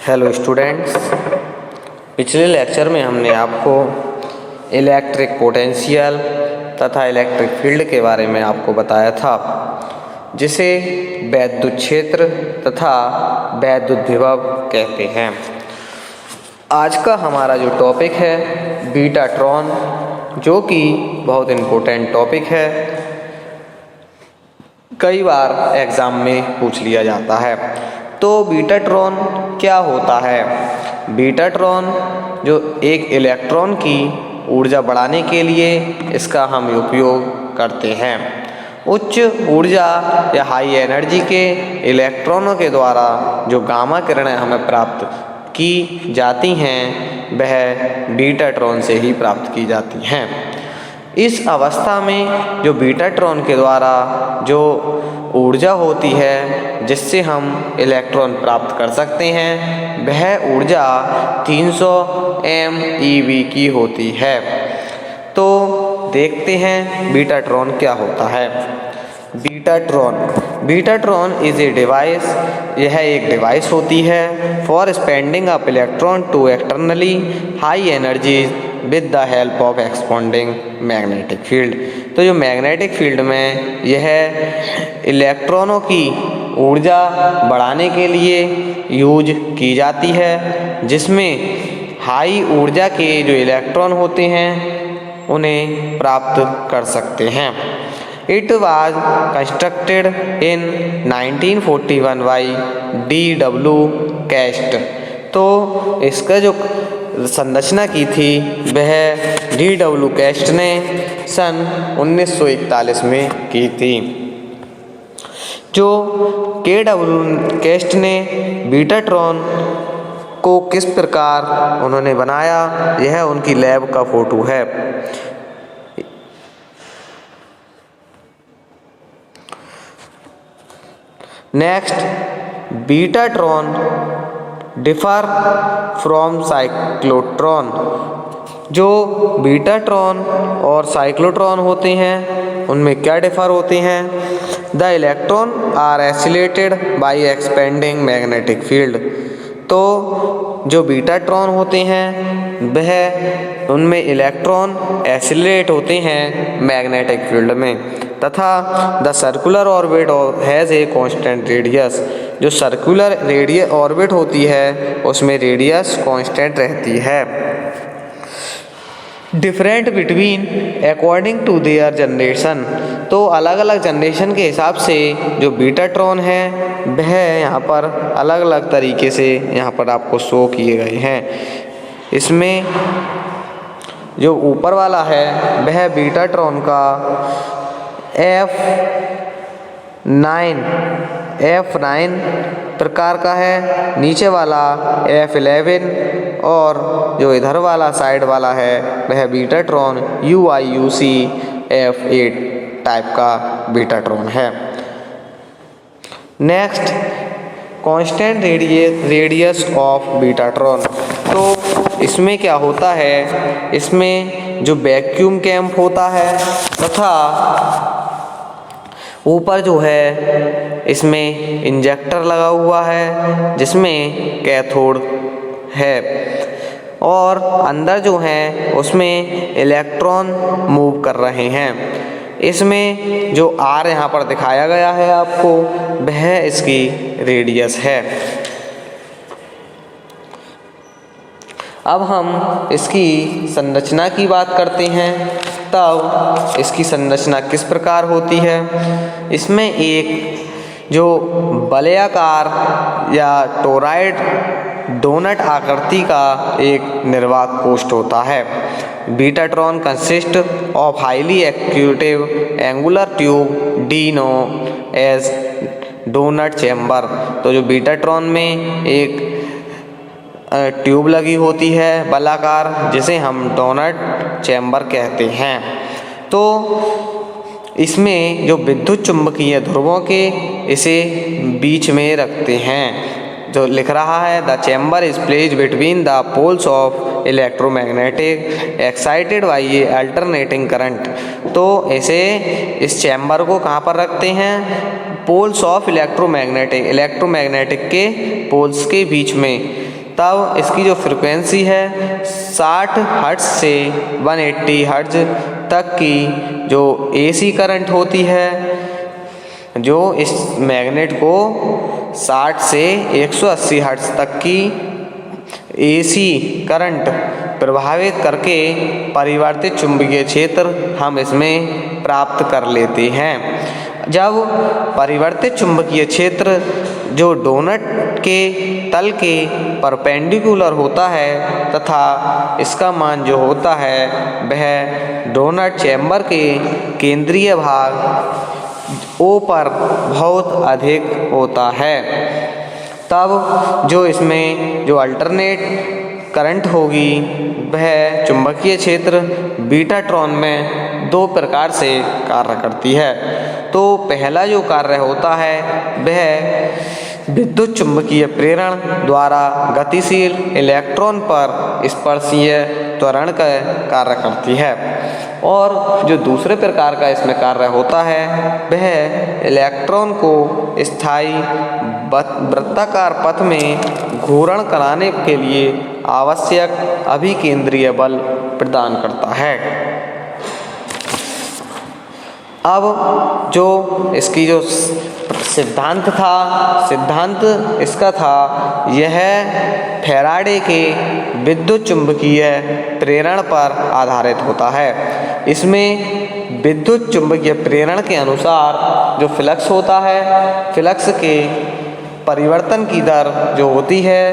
Hello students, पिछले lecture में हमने आपको इलेक्ट्रिक पोटेंशियल तथा इलेक्ट्रिक फील्ड के बारे में आपको बताया था, जिसे वैद्युत क्षेत्र तथा वैद्युत विभव कहते हैं। आज का हमारा जो टॉपिक है बीटाट्रॉन, जो कि बहुत इम्पोर्टेंट टॉपिक है, कई बार एग्ज़ाम में पूछ लिया जाता है। तो बीटाट्रॉन क्या होता है? बीटाट्रॉन जो एक इलेक्ट्रॉन की ऊर्जा बढ़ाने के लिए इसका हम उपयोग करते हैं। उच्च ऊर्जा या हाई एनर्जी के इलेक्ट्रॉनों के द्वारा जो गामा किरणें हमें प्राप्त की जाती हैं, वह बीटाट्रॉन से ही प्राप्त की जाती हैं। इस अवस्था में जो बीटाट्रॉन के द्वारा जो ऊर्जा होती है जिससे हम इलेक्ट्रॉन प्राप्त कर सकते हैं, वह ऊर्जा 300 MeV की होती है। तो देखते हैं बीटाट्रॉन क्या होता है। बीटाट्रॉन इज ए डिवाइस, यह एक डिवाइस होती है for spending up electron to externally high energy with the help of expanding magnetic field. तो जो मैग्नेटिक फील्ड में यह इलेक्ट्रॉनों की ऊर्जा बढ़ाने के लिए यूज की जाती है, जिसमें हाई ऊर्जा के जो इलेक्ट्रॉन होते हैं उन्हें प्राप्त कर सकते हैं। It was constructed in 1941 by D.W. Cast। तो इसका जो संरचना की थी वह D.W. Cast ने सन 1941 में की थी। जो K.W. Cast ने बीटाट्रॉन को किस प्रकार उन्होंने बनाया, यह उनकी लैब का फोटो है। Next, betatron differ from cyclotron. जो बीटाट्रॉन और साइक्लोट्रॉन होते हैं उनमें क्या डिफर होते हैं? The electron are accelerated by expanding magnetic field. तो जो बीटाट्रॉन होते हैं वह उनमें इलेक्ट्रॉन एक्सीलरेट होते हैं मैग्नेटिक फील्ड में, तथा the circular orbit has a constant radius. जो सर्कुलर रेडियस ऑर्बिट होती है उसमें रेडियस कांस्टेंट रहती है। Different between according to their generation. तो अलग अलग जनरेशन के हिसाब से जो बीटाट्रॉन है वह यहाँ पर अलग अलग तरीके से यहाँ पर आपको शो किए गए हैं। इसमें जो ऊपर वाला है वह बीटाट्रॉन का F9 प्रकार का है, नीचे वाला F11 और जो इधर वाला साइड वाला है वह बीटाट्रॉन UIUC F8 टाइप का बीटाट्रॉन है। Next, constant radius of betatron. तो इसमें क्या होता है, इसमें जो वैक्यूम कैंप होता है तथा ऊपर जो है इसमें इंजेक्टर लगा हुआ है जिसमें कैथोड है, और अंदर जो है उसमें इलेक्ट्रॉन मूव कर रहे हैं। इसमें जो R यहाँ पर दिखाया गया है आपको, वह इसकी रेडियस है। अब हम इसकी संरचना की बात करते हैं। तब इसकी संरचना किस प्रकार होती है? इसमें एक जो वलयाकार या टोरॉइड डोनट आकृति का एक निर्वात कोष्ठ होता है। Betatron consist of highly evacuated angular tube the known as doughnut chamber. तो जो बीटाट्रॉन में एक ट्यूब लगी होती है बलाकार, जिसे हम डोनट चैम्बर कहते हैं। तो इसमें जो विद्युत चुंबकीय ध्रुवों के इसे बीच में रखते हैं। जो लिख रहा है the chamber is placed between the poles of electromagnetic excited by a alternating current. तो इसे इस चैम्बर को कहाँ पर रखते हैं? पोल्स ऑफ इलेक्ट्रोमैग्नेटिक के पोल्स के बीच में तब इसकी जो फ्रिक्वेंसी है 60 हर्ट्ज से 180 हर्ट्ज तक की जो AC करंट होती है, जो इस मैग्नेट को 60 से 180 हर्ट्ज तक की AC करंट प्रभावित करके परिवर्तित चुंबकीय क्षेत्र हम इसमें प्राप्त कर लेते हैं। जब परिवर्तित चुंबकीय क्षेत्र जो डोनट के तल के परपेंडिकुलर होता है तथा इसका मान जो होता है वह डोनट चैम्बर के केंद्रीय भाग O पर बहुत अधिक होता है, तब जो इसमें जो अल्टरनेट करंट होगी वह चुंबकीय क्षेत्र बीटाट्रॉन में दो प्रकार से कार्य करती है। तो पहला जो कार्य होता है वह विद्युत चुंबकीय प्रेरण द्वारा गतिशील इलेक्ट्रॉन पर स्पर्शीय त्वरण का कार्य करती है, और जो दूसरे प्रकार का इसमें कार्य होता है वह इलेक्ट्रॉन को स्थायी वृत्ताकार पथ में घूर्ण कराने के लिए आवश्यक अभिकेंद्रीय बल प्रदान करता है। अब जो इसकी जो सिद्धांत इसका था, यह फैराडे के विद्युत चुंबकीय प्रेरण पर आधारित होता है। इसमें विद्युत चुंबकीय प्रेरण के अनुसार जो फ्लक्स होता है, फ्लक्स के परिवर्तन की दर जो होती है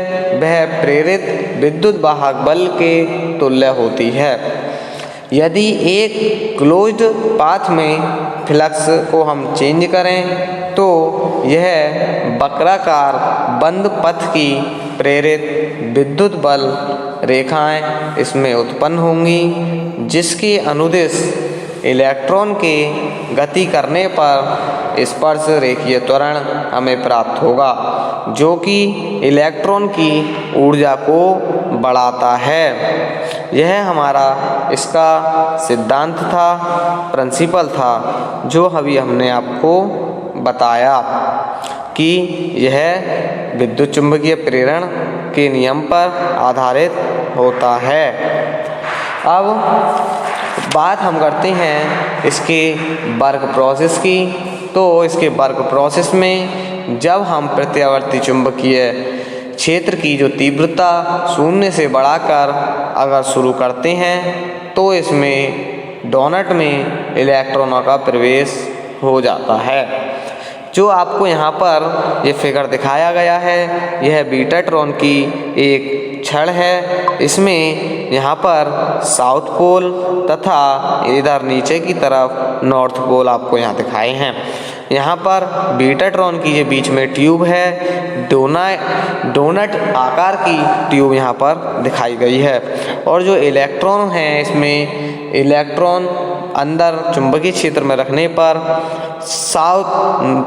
वह प्रेरित विद्युत वाहक बल के तुल्य होती है। यदि एक क्लोज्ड पाथ में फ्लक्स को हम चेंज करें तो यह वक्राकार बंद पथ की प्रेरित विद्युत बल रेखाएं इसमें उत्पन्न होंगी, जिसके अनुदिश इलेक्ट्रॉन के गति करने पर स्पर्श रेखीय त्वरण हमें प्राप्त होगा, जो कि इलेक्ट्रॉन की ऊर्जा को बढ़ाता है। यह हमारा इसका सिद्धांत था, प्रिंसिपल था, जो अभी हमने आपको बताया कि यह विद्युत चुंबकीय प्रेरण के नियम पर आधारित होता है। अब बात हम करते हैं इसके वर्क प्रोसेस की। तो इसके वर्क प्रोसेस में जब हम प्रत्यावर्ती चुंबकीय क्षेत्र की जो तीव्रता शून्य से बढ़ाकर अगर शुरू करते हैं तो इसमें डोनट में इलेक्ट्रॉनों का प्रवेश हो जाता है। जो आपको यहाँ पर ये फिगर दिखाया गया है, यह बीटाट्रॉन की एक छड़ है। इसमें यहाँ पर साउथ पोल तथा इधर नीचे की तरफ नॉर्थ पोल आपको यहाँ दिखाए हैं। यहाँ पर बीटाट्रॉन की ये बीच में ट्यूब है, डोनट आकार की ट्यूब यहाँ पर दिखाई गई है, और जो इलेक्ट्रॉन हैं इसमें इलेक्ट्रॉन अंदर चुंबकीय क्षेत्र में रखने पर साउथ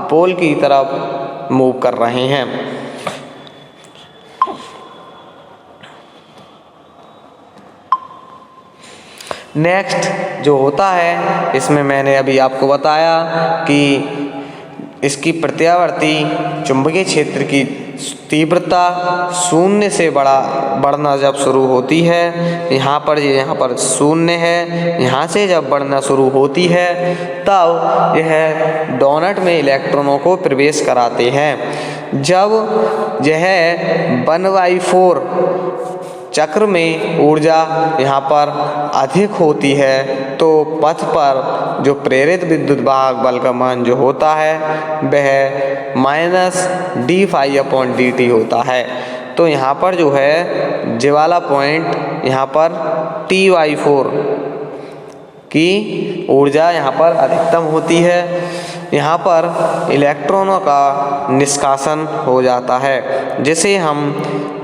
पोल की तरफ मूव कर रहे हैं। नेक्स्ट जो होता है, इसमें मैंने अभी आपको बताया कि इसकी प्रत्यावर्ती चुंबकीय क्षेत्र की तीव्रता शून्य से बढ़ना जब शुरू होती है, यहाँ पर शून्य है, यहाँ से जब बढ़ना शुरू होती है तब यह डोनट में इलेक्ट्रॉनों को प्रवेश कराते हैं। जब यह 1/4 चक्र में ऊर्जा यहाँ पर अधिक होती है तो पथ पर जो प्रेरित विद्युत वाहक बल का मान जो होता है वह -d∅/dt होता है। तो यहाँ पर जो है जे वाला पॉइंट यहाँ पर T/4 की ऊर्जा यहाँ पर अधिकतम होती है। यहाँ पर इलेक्ट्रॉनों का निष्कासन हो जाता है, जिसे हम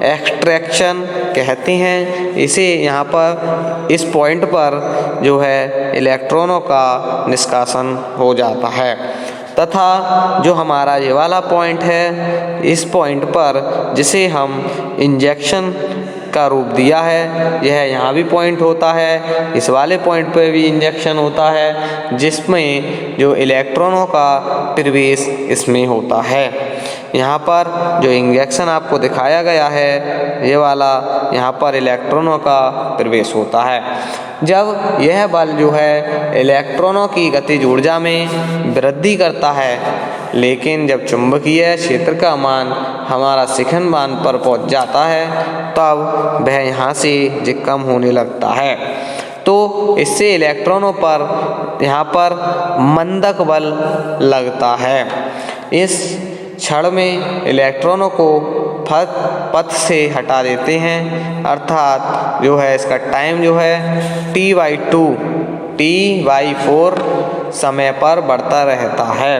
एक्सट्रैक्शन कहते हैं। इसे यहाँ पर इस पॉइंट पर जो है इलेक्ट्रॉनों का निष्कासन हो जाता है, तथा जो हमारा ये वाला पॉइंट है, इस पॉइंट पर जिसे हम इंजेक्शन का रूप दिया है, यह यहाँ भी पॉइंट होता है, इस वाले पॉइंट पर भी इंजेक्शन होता है, जिसमें जो इलेक्ट्रॉनों का प्रवेश इसमें होता है। यहाँ पर जो इंजेक्शन आपको दिखाया गया है ये वाला, यहाँ पर इलेक्ट्रॉनों का प्रवेश होता है। जब यह बल जो है इलेक्ट्रॉनों की गतिज ऊर्जा में वृद्धि करता है, लेकिन जब चुंबकीय क्षेत्र का मान हमारा शिखर मान पर पहुंच जाता है तब वह यहाँ से कम होने लगता है। तो इससे इलेक्ट्रॉनों पर यहाँ पर मंदक बल लगता है। इस क्षण में इलेक्ट्रॉनों को पथ से हटा देते हैं, अर्थात जो है इसका टाइम जो है T/2 T/4 समय पर बढ़ता रहता है।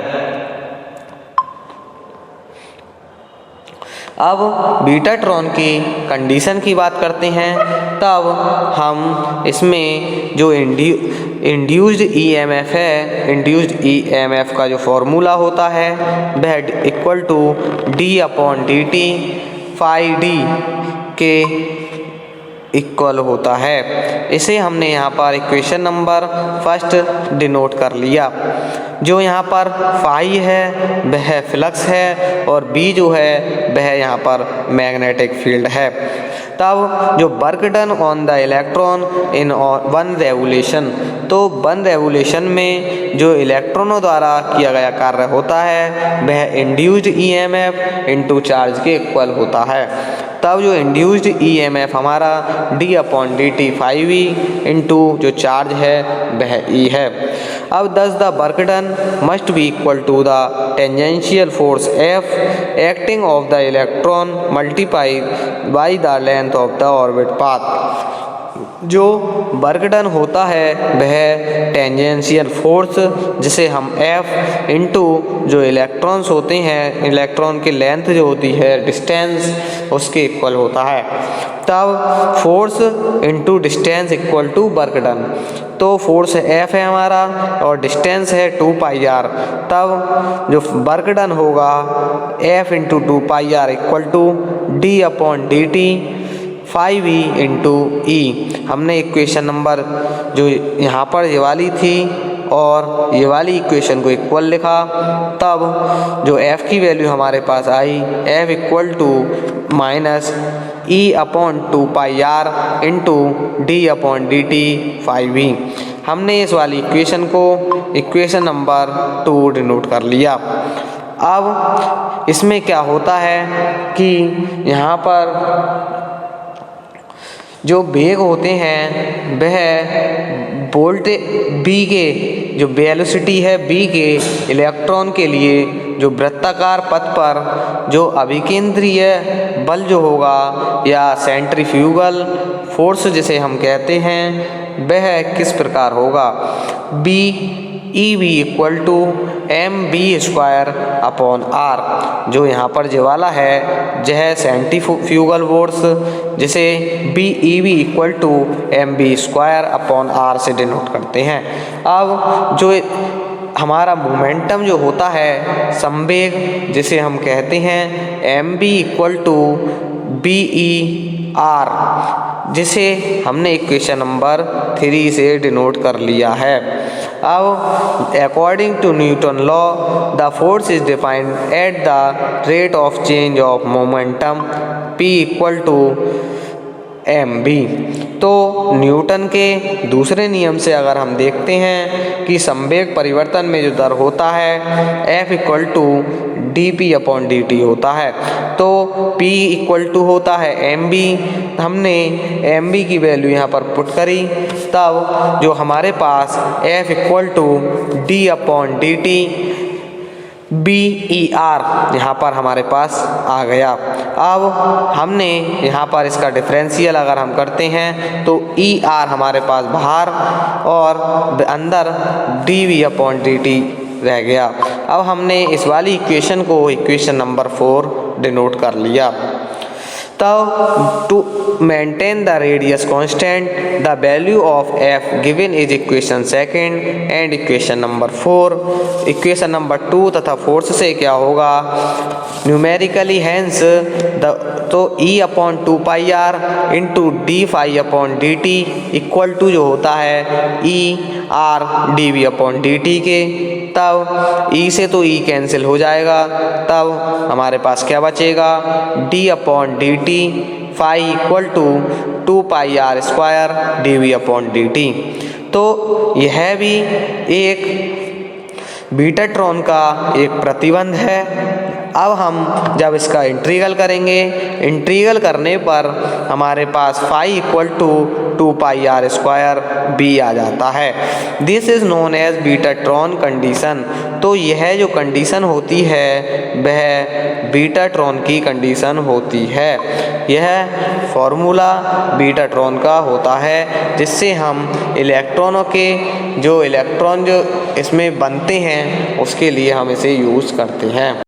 अब बीटाट्रॉन की कंडीशन की बात करते हैं, तब हम इसमें जो इंड्यूस्ड ईएमएफ है, इंड्यूस्ड ईएमएफ का जो फॉर्मूला होता है वह equal to d/dt phi d के इक्वल होता है। इसे हमने यहाँ पर इक्वेशन नंबर फर्स्ट डिनोट कर लिया। जो यहाँ पर फाई है वह फ्लक्स है और बी जो है वह यहाँ पर मैग्नेटिक फील्ड है। तब जो work done on the electron in one revolution, तो वन रेवोल्यूशन में जो इलेक्ट्रॉनों द्वारा किया गया कार्य होता है वह इंड्यूस्ड ईएमएफ इनटू चार्ज के इक्वल होता है। तब जो इंड्यूस्ड ईएमएफ हमारा d/dt phi v इंटू जो चार्ज है वह E है। अब thus the work done must be equal to the tangential force F acting of the electron multiply by the length of the orbit path. जो work done होता है वह tangential force जिसे हम F इंटू जो electrons होते हैं, electron की लेंथ जो होती है डिस्टेंस, उसके इक्वल होता है। तब force into distance equal to work done, तो फोर्स F है हमारा और डिस्टेंस है 2πr। तब जो वर्क डन होगा F into 2πr equal to d/dt phi v into E। हमने इक्वेशन नंबर जो यहाँ पर ये वाली थी और ये वाली इक्वेशन को इक्वल लिखा, तब जो F की वैल्यू हमारे पास आई F equal to minus E/2πr into d/dt phi v। हमने इस वाली इक्वेशन को इक्वेशन नंबर 2 डिनोट कर लिया। अब इसमें क्या होता है कि यहाँ पर जो वेग होते हैं वह वोल्ट b के जो वेलोसिटी है b के इलेक्ट्रॉन के लिए जो वृत्ताकार पथ पर जो अभिकेंद्रीय बल जो होगा या सेंट्रीफ्यूगल फोर्स जिसे हम कहते हैं वह किस प्रकार होगा। Ev equal to mv²/r। जो यहाँ पर जो वाला है यह सेंट्रीफ्यूगल फोर्स जिसे Ev इक्वल टू mv²/r से डिनोट करते हैं। अब जो हमारा मोमेंटम जो होता है संवेग जिसे हम कहते हैं mv इक्वल टू BER, जिसे हमने इक्वेशन नंबर 3 से डिनोट कर लिया है। अब according to Newton law the force is defined at the rate of change of momentum P equal to mv। तो न्यूटन के दूसरे नियम से अगर हम देखते हैं कि संवेग परिवर्तन में जो दर होता है F इक्वल टू dp/dt होता है, तो P इक्वल टू होता है mv। हमने mv की वैल्यू यहाँ पर पुट करी, तब जो हमारे पास F equal to d/dt BER यहाँ पर हमारे पास आ गया। अब हमने यहाँ पर इसका डिफरेंशियल अगर हम करते हैं तो ER हमारे पास बाहर और अंदर dv/dt रह गया। अब हमने इस वाली इक्वेशन को इक्वेशन नंबर 4 डिनोट कर लिया। तब to maintain the radius constant the value of F given is equation second and equation number 4। Equation number 2 तथा 4 से क्या होगा, न्यूमेरिकली हैंस तो E upon 2πr into d phi upon d t equal to जो होता है E r d v upon d t के। तब ई से तो ई कैंसिल हो जाएगा, तब हमारे पास क्या बचेगा, d upon d t phi equal to 2πr² d v upon d t. तो यह भी एक बीटाट्रॉन का एक प्रतिबंध है। अब हम जब इसका इंटीग्रल करेंगे, इंटीग्रल करने पर हमारे पास phi equal to 2πr² b आ जाता है। This is known as betatron condition. तो यह जो कंडीशन होती है वह बीटाट्रॉन की कंडीशन होती है। यह फॉर्मूला बीटाट्रॉन का होता है जिससे हम इलेक्ट्रॉनों के जो इसमें बनते हैं उसके लिए हम इसे यूज़ करते हैं।